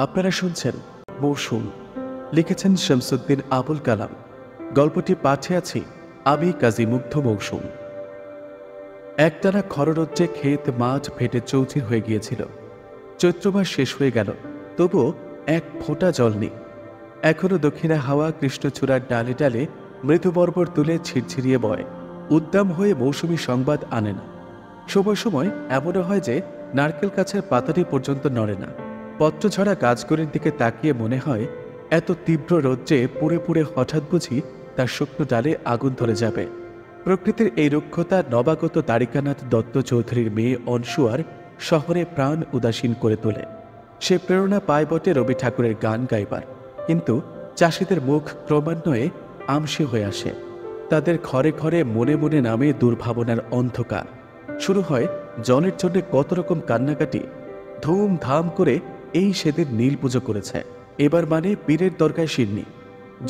আপনারা শুনছেন মৌসুম, লিখেছেন শামসুদ্দিন আবুল কালাম। গল্পটি পাঠে আছি আমি কাজী মুগ্ধ মৌসুম। একটানা খররজ্জে ক্ষেত মাঠ ফেটে চৌচির হয়ে গিয়েছিল। চৈত্র মাস শেষ হয়ে গেল, তবুও এক ফোঁটা জল নেই। এখনো দক্ষিণা হাওয়া কৃষ্ণচূড়ার ডালে ডালে মৃদু বর্বর তুলে ছিড়ছিড়িয়ে বয়, উদ্দাম হয়ে মৌসুমী সংবাদ আনে না। সময় সময় এমনও হয় যে নারকেল গাছের পাতাটি পর্যন্ত নড়ে না। পত্রঝরা গাছগুলির দিকে তাকিয়ে মনে হয়, এত তীব্র রৌদ্রে পুড়ে পুড়ে হঠাৎ বুঝি তার শুকনো ডালে আগুন ধরে যাবে। প্রকৃতির এই রুক্ষতা নবাগত দ্বারিকানাথ দত্ত চৌধুরীর মেয়ে অনসুয়ার শহরে প্রাণ উদাসীন করে তোলে। সে প্রেরণা পায় বটে রবি ঠাকুরের গান গাইবার, কিন্তু চাষিদের মুখ ক্রমান্বয়ে আমসে হয়ে আসে। তাদের ঘরে ঘরে মনে মনে নামে দুর্ভাবনার অন্ধকার। শুরু হয় জলের জন্য কত রকম কান্নাকাটি। ধুমধাম করে এই সেদিন নীল পুজো করেছে, এবার মানে পীরের দরগায় শিরনি।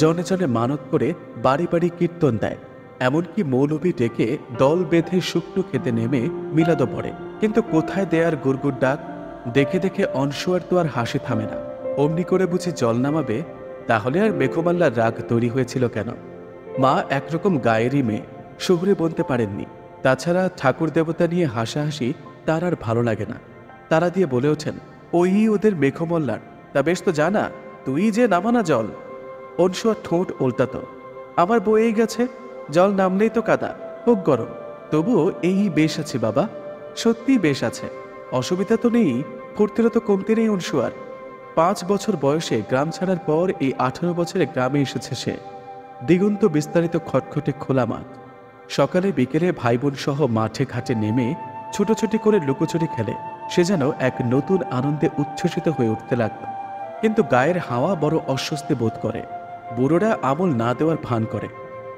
জনে জনে মানত করে বাড়ি বাড়ি কীর্তন দেয়, এমনকি মৌলবি ডেকে দল বেঁধে শুকনো খেতে নেমে মিলাদও পড়ে। কিন্তু কোথায় দেয়ার গুড়গুড় ডাক! দেখে দেখে অনসুয়ার তো আর হাসি থামে না। অমনি করে বুঝি জল নামাবে? তাহলে আর মেঘমাল্লার রাগ তৈরি হয়েছিল কেন? মা একরকম গায়েরই মেয়ে, শহুরে বলতে পারেননি। তাছাড়া ঠাকুর দেবতা নিয়ে হাসাহাসি তার আর ভালো লাগে না। তারা দিয়ে বলে ওঠেন, ওই ওদের মেঘমল্লার, তা বেশ তো জানা, তুই যে নামানা জল। অনসুয়া ঠোঁট উল্টাত, আমার বয়েই গেছে, জল নামলেই তো কাদা, হোক গরম, তবুও এই বেশ আছে বাবা, সত্যি বেশ আছে, অসুবিধা তো নেই, ফুর্তিরও তো কমতে নেই অনসুয়ার। 5 বছর বয়সে গ্রাম ছাড়ার পর এই 18 বছরে গ্রামে এসেছে সে। দিগন্ত বিস্তারিত খটখটে খোলা মাঠ। সকালে বিকেলে ভাই বোন সহ মাঠে ঘাটে নেমে ছুটোছুটি করে লুকোচুরি খেলে সে যেন এক নতুন আনন্দে উচ্ছ্বসিত হয়ে উঠতে লাগল। কিন্তু গায়ের হাওয়া বড় অস্বস্তি বোধ করে। বুড়োরা আমল না দেওয়ার ভান করে,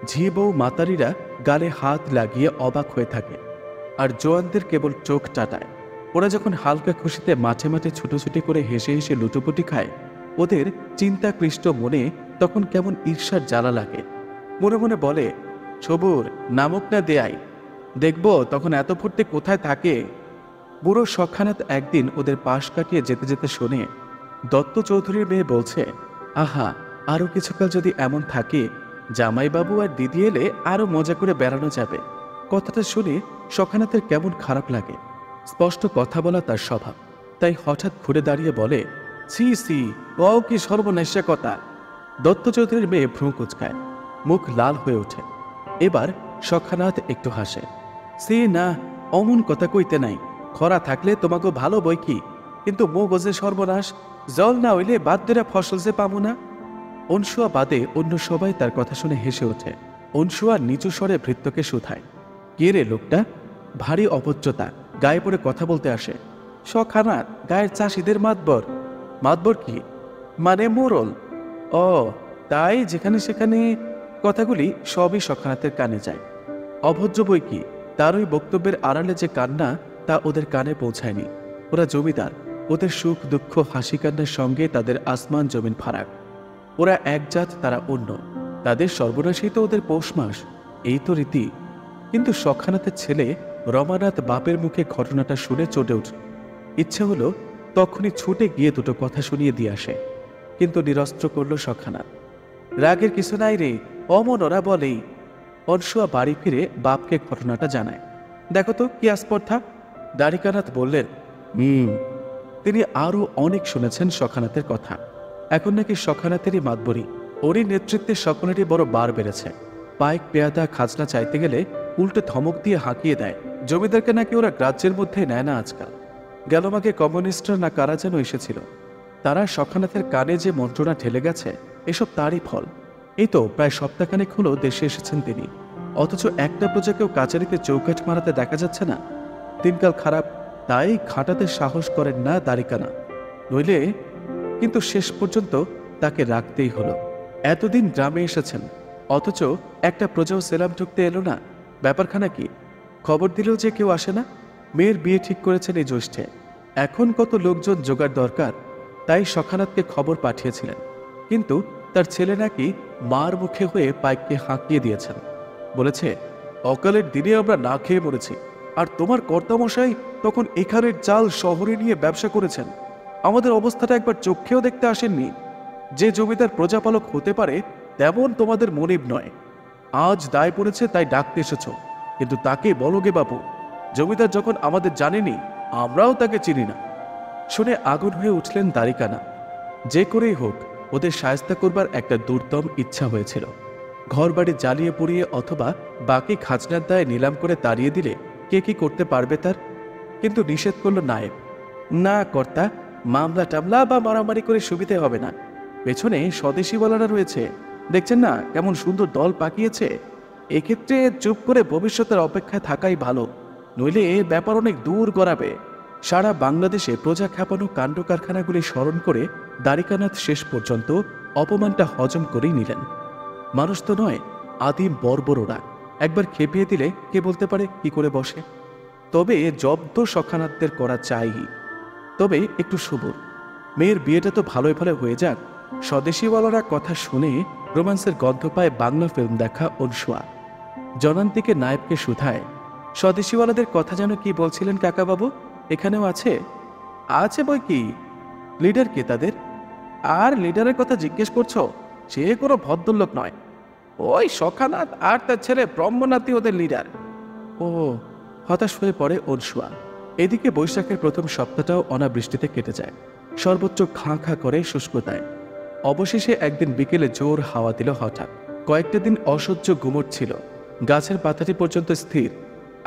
ঝি বউ মাতারিরা গালে হাত লাগিয়ে অবাক হয়ে থাকে, আর জোয়ানদের কেবল চোখ টাটায়। ওরা যখন হালকা খুশিতে মাঠে মাঠে ছুটোছুটি করে হেসে হেসে লুটোপুটি খায়, ওদের চিন্তাক্লিষ্ট মনে তখন কেমন ঈর্ষার জ্বালা লাগে। মনে মনে বলে, সবুর নামক না দেয়াই, দেখব তখন এত ফুর্তি কোথায় থাকে। বুড়ো সখানাত একদিন ওদের পাশ কাটিয়ে যেতে যেতে শোনে দত্ত চৌধুরীর মেয়ে বলছে, আহা, আরো কিছুকাল যদি এমন থাকে, জামাইবাবু আর দিদি এলে আরো মজা করে বেড়ানো যাবে। কথাটা শুনে সখানাতের কেমন খারাপ লাগে। স্পষ্ট কথা বলা তার স্বভাব, তাই হঠাৎ ঘুরে দাঁড়িয়ে বলে, সি সি, ও কি সর্বনেশা কথা। দত্ত চৌধুরীর মেয়ে ভ্রু কুচকায়, মুখ লাল হয়ে ওঠে। এবার সখানাথ একটু হাসে, সে না, অমন কথা কইতে নাই, খরা থাকলে তোমাকে ভালো বই কি, কিন্তু মগজে সর্বনাশ, জল না হইলে বাদ্যেরা ফসল যে পাবো না। অনসুয়া বাদে অন্য সবাই তার কথা শুনে হেসে ওঠে। অনসুয়া নিচু স্বরে ভৃত্যকে শুধায়, কে রে লোকটা? ভারী অভদ্রতা, গায়ে পড়ে কথা বলতে আসে। সখানাত গায়ের চাষিদের মাতবর। মাতবর কি মানে? মোরল। ও তাই, যেখানে সেখানে কথাগুলি সবই সখানাতের কানে যায়। অভদ্র বই কি, তার ওই বক্তব্যের আড়ালে যে কান্না, তা ওদের কানে পৌঁছায়নি। ওরা জমিদার, ওদের সুখ দুঃখ হাসি কান্নার সঙ্গে তাদের আসমান জমিন ফারাক। ওরা এক জাত, তারা অন্য, তাদের সর্বনাশই তো ওদের পৌষ মাস, এই তো রীতি। কিন্তু সখানাতের ছেলে রমানাথ বাপের মুখে ঘটনাটা শুনে চটে উঠল। ইচ্ছে হলো তখনই ছুটে গিয়ে দুটো কথা শুনিয়ে দিয়ে আসে, কিন্তু নিরস্ত্র করল সখানাত। রাগের কিছু নাই রে, অমন ওরা বলেই। অনসুয়া বাড়ি ফিরে বাপকে ঘটনাটা জানায়। দেখো তো কি আস্পর্ধা। দ্বারিকানাথ বললেন, তিনি আরো অনেক শুনেছেন সখানাতের কথা। এখন নাকি সখানাতেরই মাতবরি, ওরই নেতৃত্বে সকলেরই বড় বার বেড়েছে। পাইক পেয়াদা খাজনা চাইতে গেলে উল্টে ধমক দিয়ে হাঁকিয়ে দেয়। জমিদারকে নাকি ওরা গ্রাহ্যের মধ্যে নেয় না আজকাল। গেল মাকে কমিউনিস্টরা না কারা যেন এসেছিল, তারা সখানাথের কানে যে মন্ত্রণা ঠেলে গেছে, এসব তারই ফল। এই তো প্রায় সপ্তাহখানেক হলো দেশে এসেছেন তিনি, অথচ একটা প্রজাকেও কাচারিতে চৌকাঠ মারাতে দেখা যাচ্ছে না। দিনকাল খারাপ, তাই খাটাতে সাহস করেন না দ্বারিকানা, নইলে। কিন্তু শেষ পর্যন্ত তাকে রাখতেই হলো। এতদিন গ্রামে এসেছেন, অথচ একটা প্রজাও সেলাম ঢুকতে এলো না। ব্যাপারখানা কি? খবর দিলেও যে কেউ আসে না। মেয়ের বিয়ে ঠিক করেছেন এই জ্যৈষ্ঠে, এখন কত লোকজন জোগাড় দরকার, তাই সখানাতকে খবর পাঠিয়েছিলেন। কিন্তু তার ছেলে নাকি মার মুখে হয়ে পাইককে হাঁকিয়ে দিয়েছেন। বলেছে, অকালের দিনে আমরা না খেয়ে মরেছি, আর তোমার কর্তামশাই তখন এখানের চাল শহরে নিয়ে ব্যবসা করেছেন। আমাদের অবস্থাটা একবার চোখেও দেখতে আসেননি? যে জমিদার প্রজাপালক হতে পারে তেমন তোমাদের মনিব নয়। আজ দায় পড়েছে তাই ডাকতে এসেছ, কিন্তু তাকে বলো গে বাবু। জমিদার যখন আমাদের জানেনি, আমরাও তাকে চিনি না। শুনে আগুন হয়ে উঠলেন দাড়িকানা। যে করেই হোক ওদের শায়েস্তা করবার একটা দুর্দম ইচ্ছা হয়েছিল। ঘর বাড়ি জ্বালিয়ে পুড়িয়ে অথবা বাকি খাজনার দায়ে নিলাম করে তাড়িয়ে দিলে কে কি করতে পারবে তার। কিন্তু নিষেধ করল নায়েব। না কর্তা, মামলা টামলা বা মারামারি করে সুবিধে হবে না। পেছনে স্বদেশীওয়ালারা রয়েছে, দেখছেন না কেমন সুন্দর দল পাকিয়েছে। এক্ষেত্রে চুপ করে ভবিষ্যতের অপেক্ষায় থাকাই ভালো, নইলে ব্যাপার অনেক দূর গড়াবে। সারা বাংলাদেশে প্রজা খ্যাপানো কাণ্ড কারখানাগুলি স্মরণ করে দ্বারিকানাথ শেষ পর্যন্ত অপমানটা হজম করেই নিলেন। মানুষ তো নয়, আদিম বর্বরোরা। একবার খেপিয়ে দিলে কে বলতে পারে কি করে বসে। তবে জব্দ সখানাতদের করা চাই, তবে একটু সবুর। মেয়ের বিয়েটা তো ভালোই ভালো হয়ে যাক। স্বদেশীওয়ালারা কথা শুনে রোমান্সের গন্ধ পায় বাংলা ফিল্ম দেখা অনসুয়া। জনান্তিকে নায়েবকে শুধায়, স্বদেশীওয়ালাদের কথা যেন কি বলছিলেন কাকাবাবু? এখানেও আছে? আছে বই কি। লিডার কে তাদের? আর লিডারের কথা জিজ্ঞেস করছো? সে কোনো ভদ্রলোক নয়, ওই সখানাথ আর তার ছেলে ব্রহ্মনাথই ওদের লিডার। ও, হতাশ হয়ে পড়ে অনসুয়া। এদিকে বৈশাখের প্রথম সপ্তাহটাও অনাবৃষ্টিতে কেটে যায়, সর্বোচ্চ খাঁ খাঁ করে শুষ্কতায়। অবশেষে একদিন বিকেলে জোর হাওয়া দিল হঠাৎ। কয়েকটা দিন অসহ্য গুমট ছিল, গাছের পাতাটি পর্যন্ত স্থির।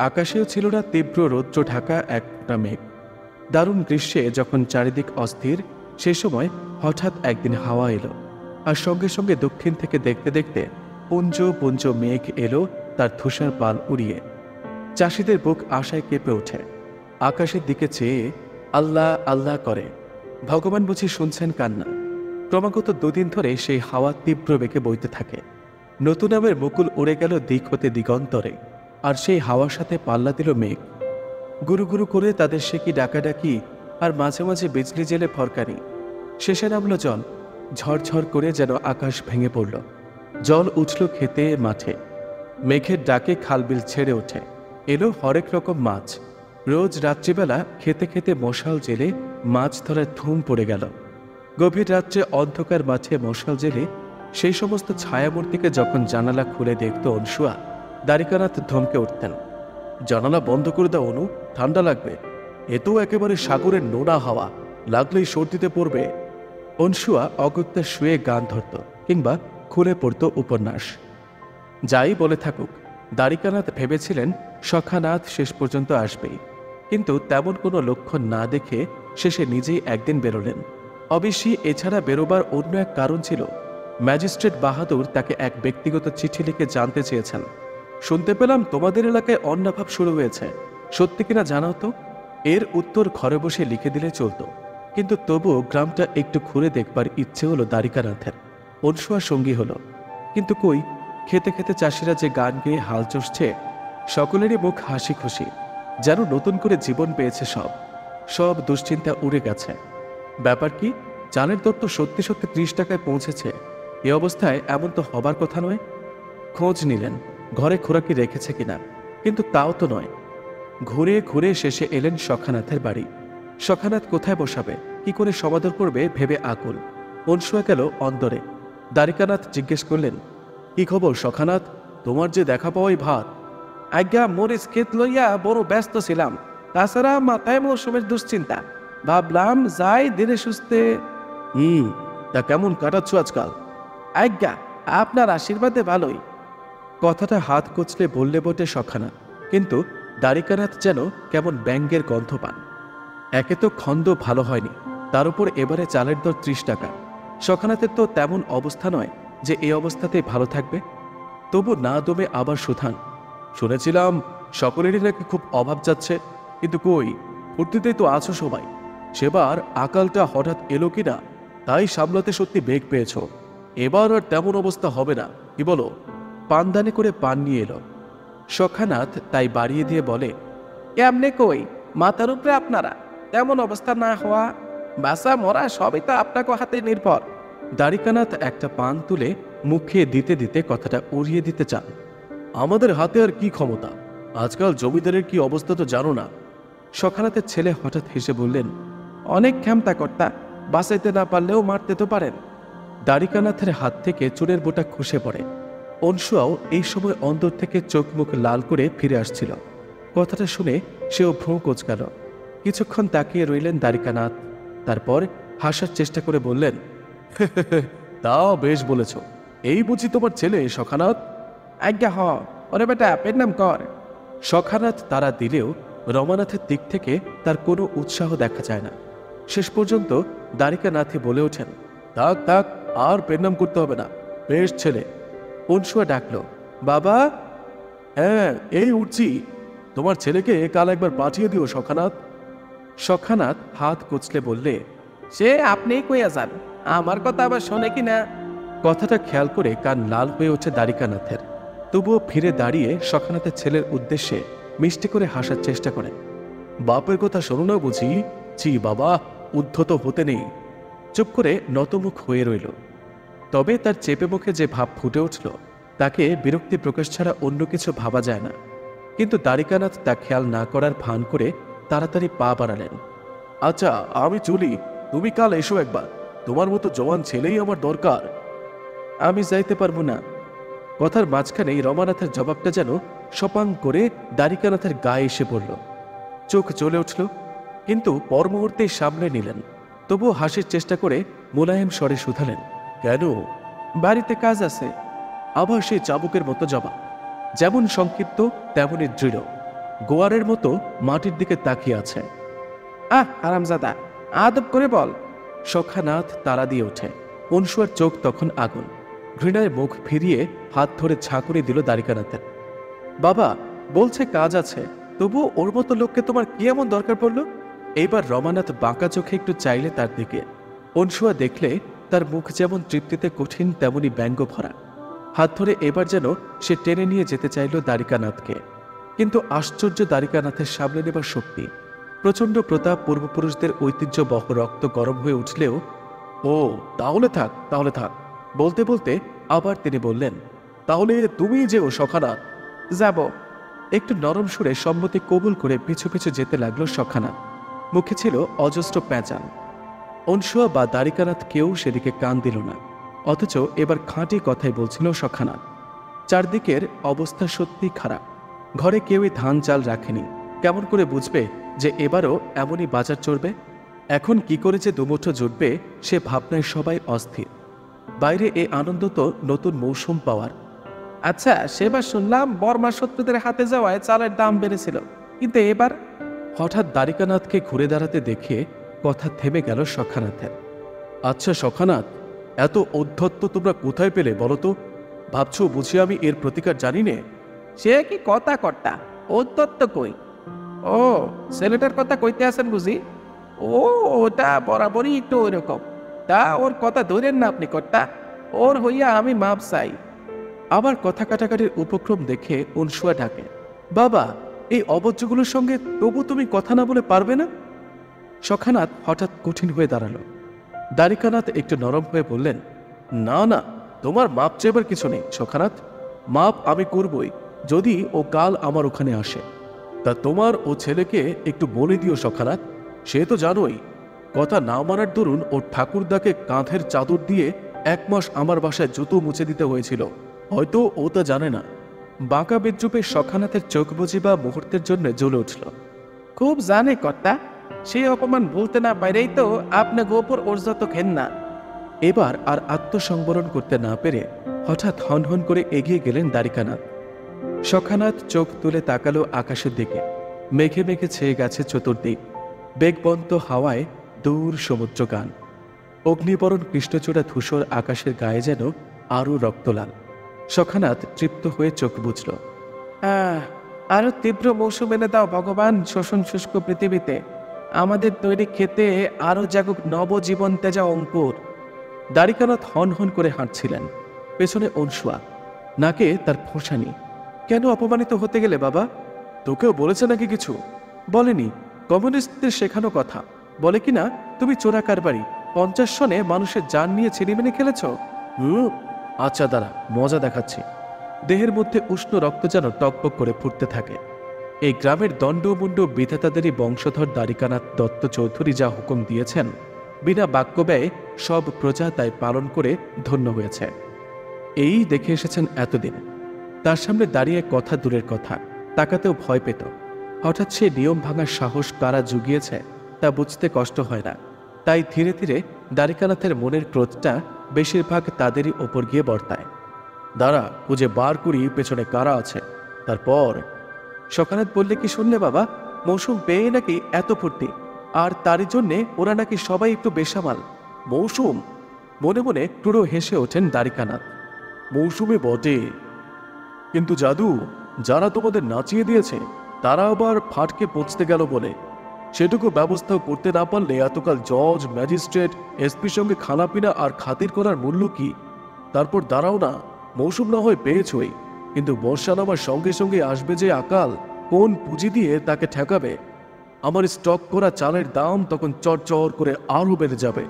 আকাশেও ছিল না তীব্র রৌদ্র ঢাকা এক ফোঁটা মেঘ। দারুণ গ্রীষ্মে যখন চারিদিক অস্থির, সে সময় হঠাৎ একদিন হাওয়া এলো, আর সঙ্গে সঙ্গে দক্ষিণ থেকে দেখতে দেখতে পুঞ্জ পুঞ্জ মেঘ এলো তার ধূসর পাল উড়িয়ে। চাষিদের বুক আশায় কেঁপে ওঠে। আকাশের দিকে চেয়ে আল্লাহ আল্লাহ করে। ভগবান বুঝি শুনছেন কান্না। ক্রমাগত দুদিন ধরে সেই হাওয়া তীব্র বেগে বইতে থাকে। নতুন আমের মুকুল উড়ে গেল দিক হতে দিগন্তরে, আর সেই হাওয়ার সাথে পাল্লা দিল মেঘ। গুরু গুরু করে তাদের সে কি ডাকাডাকি, আর মাঝে মাঝে বিজলি জেলে ফরকানি। শেষে নামলো জল, ঝরঝর করে যেন আকাশ ভেঙে পড়ল। জল উঠল খেতে মাঠে। মেঘের ডাকে খালবিল ছেড়ে ওঠে। এলো হরেক রকম মাছ। রোজ রাত্রিবেলা খেতে খেতে মশাল জেলে মাছ ধরার ধুম পড়ে গেল। গভীর রাত্রে অন্ধকার মাঠে মশাল জেলে সেই সমস্ত ছায়ামূর্তিকে যখন জানালা খুলে দেখত অনসুয়া, দ্বারিকানাথ ধমকে উঠতেন, জানালা বন্ধ করে দাও অনু, ঠান্ডা লাগবে। এ তো একেবারে সাগরের নোনা হাওয়া, লাগলেই সর্দিতে পড়বে। অনসুয়া অগত্যা শুয়ে গান ধরত কিংবা খুলে পড়ত উপন্যাস। যাই বলে থাকুক, দ্বারিকানাথ ভেবেছিলেন সখানাথ শেষ পর্যন্ত আসবেই, কিন্তু তেমন কোনো লক্ষণ না দেখে শেষে নিজেই একদিন বেরোলেন। অবশ্যই এছাড়া বেরোবার অন্য এক কারণ ছিল। ম্যাজিস্ট্রেট বাহাদুর তাকে এক ব্যক্তিগত চিঠি লিখে জানতে চেয়েছেন, শুনতে পেলাম তোমাদের এলাকায় অন্নাভাব শুরু হয়েছে, সত্যি কিনা জানাও তো। এর উত্তর ঘরে বসে লিখে দিলে চলতো, কিন্তু তবুও গ্রামটা একটু ঘুরে দেখবার ইচ্ছে হলো দ্বারিকানাথের। অনসুয়া সঙ্গী হলো, কিন্তু কই, খেতে খেতে চাষিরা যে গান গেয়ে হাল চষছে, সকলেরই মুখ হাসি খুশি, যেন নতুন করে জীবন পেয়েছে। সব সব দুশ্চিন্তা উড়ে গেছে। ব্যাপার কি, চালের দর তো সত্যি সত্যি 30 টাকায় পৌঁছেছে। এ অবস্থায় এমন তো হবার কথা নয়। খোঁজ নিলেন ঘরে খোরাকি রেখেছে কিনা, কিন্তু তাও তো নয়। ঘুরে ঘুরে শেষে এলেন সখানাথের বাড়ি। সখানাথ কোথায় বসাবে, কি করে সমাদর করবে ভেবে আকুল। অনসুয়া গেল অন্দরে। দ্বারিকানাথ জিজ্ঞেস করলেন, কি খবর সখানাথ, তোমার যে দেখা পাওয়াই ভাত। আজ্ঞা, মরিচ ক্ষেত লইয়া বড় ব্যস্ত ছিলাম, তাছাড়া মাথায় মৌসুমের দুশ্চিন্তা। ভাবলাম যাই ধীরে সুস্থে। তা কেমন কাটাচ্ছ আজকাল? আজ্ঞা, আপনার আশীর্বাদে ভালোই। কথাটা হাত কচলে বললে বটে সখানাথ, কিন্তু দ্বারিকানাথ যেন কেমন ব্যঙ্গের গন্ধ পান। একে তো খন্দ ভালো হয়নি, তার উপর এবারে চালের দর 30 টাকা। সখানাথের তো তেমন অবস্থা নয় যে এই অবস্থাতেই ভালো থাকবে। তবু না দমে আবার সুধান, শুনেছিলাম সকলেরই নাকি খুব অভাব যাচ্ছে, কিন্তু কই, ফুর্তিতেই তো আছো সবাই। সেবার আকালটা হঠাৎ এলো কিনা, তাই সামলাতে সত্যি বেগ পেয়েছ। এবার আর তেমন অবস্থা হবে না, কি বলো? পানদানে করে পান নিয়ে এলো। সখানাথ তাই বাড়িয়ে দিয়ে বলে, এমনে কই, মাথার উপরে আপনারা, তেমন অবস্থা না হওয়া বাসা মরা সবই তো আপনাকে হাতে নির্ভর। দ্বারিকানাথ একটা পান তুলে মুখে দিতে দিতে কথাটা উড়িয়ে দিতে চান। আমাদের হাতে আর কি ক্ষমতা, আজকাল জমিদারের কি অবস্থা তো জানো না। সখানাথের ছেলে হঠাৎ হেসে বললেন, অনেক ক্ষমতা কর্তা, বাঁচাইতে না পারলেও মারতে তো পারেন। দ্বারিকানাথের হাত থেকে চুলের বোটা খসে পড়ে। অনসুয়াও এই সময় অন্তর থেকে চোখ মুখ লাল করে ফিরে আসছিল। কথাটা শুনে সেও ভ্রু কোঁচকাল। কিছুক্ষণ তাকিয়ে রইলেন দ্বারিকানাথ, তারপর হাসার চেষ্টা করে বললেন, তাও বেশ বলেছ। এই বুঝি তোমার ছেলে সখানাথ? আজ্ঞা হ, ওরে বেটা পেট নাম কর। সখানাথ তারা দিলেও রমানাথের দিক থেকে তার কোনো উৎসাহ দেখা যায় না। শেষ পর্যন্ত দ্বারিকানাথই বলে ওঠেন, থাক থাক, আর পেন্নাম করতে হবে না, বেশ ছেলে। অনসুয়া ডাকল, বাবা। হ্যাঁ, এই উঠছি। তোমার ছেলেকে কাল একবার পাঠিয়ে দিও সখানাথ। সখানাথ হাত কুচলে বললে, সে আপনিই কইয়া যান, আমার কথা আবার শোনে কি না। কথাটা খেয়াল করে কান লাল হয়ে ওঠে দ্বারিকানাথের। তবুও ফিরে দাঁড়িয়ে সখানাথের ছেলের উদ্দেশ্যে মিষ্টি করে হাসার চেষ্টা করেন। বাপের কথা শোনো না বুঝি? জি বাবা, উদ্ধত হতে নেই। চুপ করে নতমুখ হয়ে রইল। তবে তার চেপে মুখে যে ভাব ফুটে উঠল, তাকে বিরক্তি প্রকাশ ছাড়া অন্য কিছু ভাবা যায় না। কিন্তু দ্বারিকানাথ তা খেয়াল না করার ভান করে তাড়াতাড়ি পা বাড়ালেন। আচ্ছা, আমি চলি, তুমি কাল এসো একবার। তোমার মতো জওয়ান ছেলেই আমার দরকার। আমি যাইতে পারবো না। কথার মাঝখানেই রমানাথের জবাবটা যেন সপাং করে দ্বারিকানাথের গায়ে এসে পড়ল। চোখ জ্বলে উঠল, কিন্তু পর মুহূর্তেই সামলে নিলেন। তবুও হাসির চেষ্টা করে মোলায়েম স্বরে শুধালেন, কেন? বাড়িতে কাজ আছে। আবার সেই চাবুকের মতো জবাব, যেমন সংক্ষিপ্ত তেমনই দৃঢ়। গোয়ারের মতো মাটির দিকে তাকিয়ে আছে। হারামজাদা, আদব করে বল। সখানাথ তাড়া দিয়ে ওঠে। অনসুয়ার চোখ তখন আগুন। ঘৃণায় মুখ ফিরিয়ে হাত ধরে ঝাঁকুনি দিল দ্বারিকানাথের। বাবা বলছে কাজ আছে, তবুও ওর মতো লোককে তোমার কি এমন দরকার পড়ল? এইবার রমানাথ বাঁকা চোখে একটু চাইলে তার দিকে। অনসুয়া দেখলে তার মুখ যেমন তৃপ্তিতে কঠিন, তেমনি ব্যঙ্গ ভরা। হাত ধরে এবার যেন সে টেনে নিয়ে যেতে চাইল দ্বারিকানাথকে। কিন্তু আশ্চর্য, দ্বারিকানাথের সামনে নেবার শক্তি, প্রচণ্ড প্রতাপ, পূর্বপুরুষদের ঐতিহ্য বহ রক্ত গরম হয়ে উঠলেও, ও তাহলে থাক, তাহলে থাক। বলতে বলতে আবার তিনি বললেন, তাহলে তুমি যেও সখানাথ। যাব। একটু নরম সুরে সম্মতি কবুল করে পিছু পিছু যেতে লাগলো সখানাথ। মুখে ছিল অজস্র প্যাঁচান। অনসুয়া বা দ্বারিকানাথ কেউ সেদিকে কান দিল না। অথচ এবার খাঁটি কথাই বলছিল সখানাথ। চারদিকের অবস্থা সত্যি খারাপ। ঘরে কেউই ধান চাল রাখেনি। কেমন করে বুঝবে যে এবারও এমনই বাজার চড়বে? এখন কি করে যে দুমুঠো জুটবে সে ভাবনায় সবাই অস্থির। বাইরে এ আনন্দ তো নতুন মৌসুম পাওয়ার। আচ্ছা, সেবার শুনলাম বর্মা শত্রুদের হাতে যাওয়ায় চালের দাম বেড়েছিল, কিন্তু এবার? হঠাৎ দ্বারিকানাথকে ঘুরে দাঁড়াতে দেখে কথা থেমে গেল সখানাথের। আচ্ছা সখানাথ, এত ঔদ্ধত্য তোমরা কোথায় পেলে বলো তো? ভাবছো বুঝি আমি এর প্রতিকার জানি নে? সে কি কথা কর্তা, ও তত্ত্ব কই? ও, ছেলেটার কথা কইতে আছেন বুঝি? ও, ওটা বরাবরই একটু ওইরকম। তা ওর কথা ধরেন না আপনি কর্তা, ওর হইয়া আমি মাপ চাই। আবার কথা কাটাকাটির উপক্রম দেখে অনসুয়া ডাকে, বাবা এই অবজ্ঞগুলোর সঙ্গে তবু তুমি কথা না বলে পারবে না? সখানাথ হঠাৎ কঠিন হয়ে দাঁড়ালো। দ্বারিকানাথ একটু নরম হয়ে বললেন, না না, তোমার মাপ চাইবার কিছু নেই সখানাথ। মাপ আমি করবই যদি ও কাল আমার ওখানে আসে। তা তোমার ও ছেলেকে একটু বলে দিও সখানাথ। সে তো জানোই, কথা না মানার দরুন ওর ঠাকুরদাকে কাঁধের চাদর দিয়ে 1 মাস আমার বাসায় জুতো মুছে দিতে হয়েছিল। হয়তো ও তা জানে না। বাঁকা বিদ্রুপে সখানাথের চোখ বুঝি বা মুহূর্তের জন্য জ্বলে উঠল। খুব জানে কর্তা, সেই অপমান ভুলতে না পাইলেই তো আপনি গোপর ওর যত ঘেন না। এবার আর আত্মসংবরণ করতে না পেরে হঠাৎ হনহন করে এগিয়ে গেলেন দ্বারিকানাথ। সখানাথ চোখ তুলে তাকালো আকাশের দিকে। মেঘে মেঘে ছেয়ে গেছে চতুর্দিক। বেগবন্ত হাওয়ায় দূর সমুদ্র গান। অগ্নিবরণ কৃষ্ণচূড়া ধূসর আকাশের গায়ে যেন আরও রক্তলাল। সখানাথ তৃপ্ত হয়ে চোখ বুঝল। আরো তীব্র মৌসুম এনে দাও ভগবান শোষণ শুষ্ক পৃথিবীতে। আমাদের তৈরি খেতে আরো জাগুক নবজীবন তেজা অঙ্কুর। দ্বারিকানাথ হন হন করে হাঁটছিলেন। পেছনে অনসুয়া, নাকে তার ফোঁসানি। কেন অপমানিত হতে গেলে বাবা? তোকেও বলেছে নাকি কিছু? বলেনি, কমিউনিস্টদের শেখানো কথা। বলে কিনা তুমি চোরা কারবারি, 50 সনে মানুষের জান নিয়ে ছিনিমিনি খেলেছ। আচ্ছা দাঁড়া, মজা দেখাচ্ছি। দেহের মধ্যে উষ্ণ রক্ত যেন টকবক করে ফুটতে থাকে। এই গ্রামের দণ্ডমুণ্ড বিধাতাদেরই বংশধর দ্বারিকানাথ দত্ত চৌধুরী যা হুকুম দিয়েছেন, বিনা বাক্য ব্যয়ে সব প্রজা তাই পালন করে ধন্য হয়েছে। এই দেখে এসেছেন এতদিন। তার সামনে দাঁড়িয়ে কথা দূরের কথা, তাকাতেও ভয় পেত। হঠাৎ সে নিয়ম ভাঙার সাহস কারা জুগিয়েছে তা বুঝতে কষ্ট হয় না। তাই ধীরে ধীরে দ্বারিকানাথের মনের ক্রোধটা বেশিরভাগ তাদেরই ওপর গিয়ে বর্তায়। দাঁড়া, খুঁজে বার করি পেছনে কারা আছে। তারপর সকানাথ বললে, কি শুনলে বাবা? মৌসুম পেয়ে নাকি এত ফুর্তি, আর তারই জন্যে ওরা নাকি সবাই একটু বেসামাল। মৌসুম? মনে মনে টুড়ো হেসে ওঠেন দ্বারিকানাথ। মৌসুমে বটে, কিন্তু জাদু, যারা তোমাদের নাচিয়ে দিয়েছে তারা আবার ফাটকে পৌঁছতে গেল বলে সেটুকু ব্যবস্থাও করতে না পারলে এতকাল জজ, ম্যাজিস্ট্রেট, এসপির সঙ্গে খানাপিনা আর খাতির করার মূল্য কি? তারপর দাঁড়াও না, মৌসুম না হয় পেয়েছই, কিন্তু বর্ষা নামার সঙ্গে সঙ্গে আসবে যে আকাল, কোন পুঁজি দিয়ে তাকে ঠেকাবে? আমার স্টক করা চালের দাম তখন চড়চড় করে আরও বেড়ে যাবে।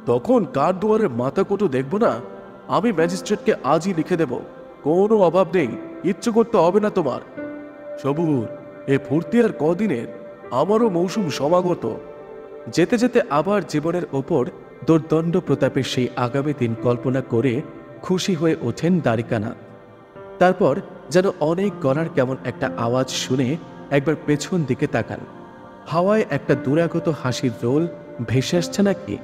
তখন কার দুয়ারে মাথা কটু দেখব না? আমি ম্যাজিস্ট্রেটকে আজই লিখে দেব, কোনো অভাব নেই, ইচ্ছে করতে হবে না তোমার। সবুর, এ ফুর্তি আর কদিনের? আমারও মৌসুম সমাগত। যেতে যেতে আবার জীবনের ওপর দুর্দণ্ড প্রতাপের সেই আগামী দিন কল্পনা করে খুশি হয়ে ওঠেন দ্বারিকানাথ। তারপর যেন অনেক গলার কেমন একটা আওয়াজ শুনে একবার পেছন দিকে তাকান। হাওয়ায় একটা দুরাগত হাসির রোল ভেসে আসছে নাকি